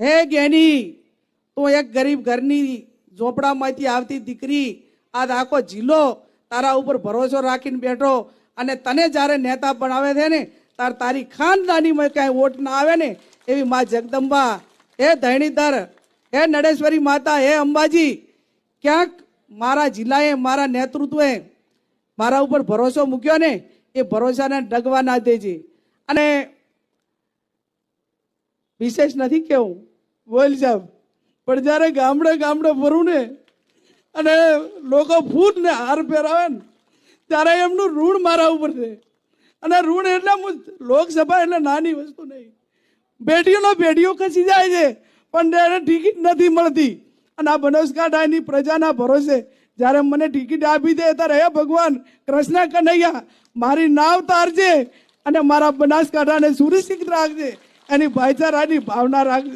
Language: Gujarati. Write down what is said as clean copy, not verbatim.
હે જ્ઞાની, તું એક ગરીબ ઘરની ઝોપડામાંથી આવતી દીકરી, આજ આખો જિલ્લો તારા ઉપર ભરોસો રાખીને બેઠો, અને તને જ્યારે નેતા બનાવે છે ને તારી ખાનદાનીમાં કાંઈ વોટ ના આવે ને એવી મા જગદંબા, હે ધરણીધર, હે નડેશ્વરી માતા, હે અંબાજી, ક્યાંક મારા જિલ્લાએ મારા નેતૃત્વે મારા ઉપર ભરોસો મૂક્યો ને એ ભરોસાને ડગવા ના દેજે. અને વિશેષ નથી કેવું બોલ સાહેબ, પણ જ્યારે ગામડે ગામડે ફરું ને અને લોકો ફૂટ ને હાર પહેરાવે ને ત્યારે એમનું ઋણ મારા ઉપર છે. અને ઋણ એટલે લોકસભા એટલે નાની વસ્તુ નહીં, પેઢીઓ ખસી જાય છે પણ એને ટિકિટ નથી મળતી. અને આ બનાસકાંઠાની પ્રજાના ભરોસે જ્યારે મને ટિકિટ આપી દે ત્યારે હે ભગવાન કૃષ્ણ કનૈયા મારી નાવ તારજે અને મારા બનાસકાંઠાને સુરક્ષિત રાખજે, એની ભાઈચારાની ભાવના રાખજે.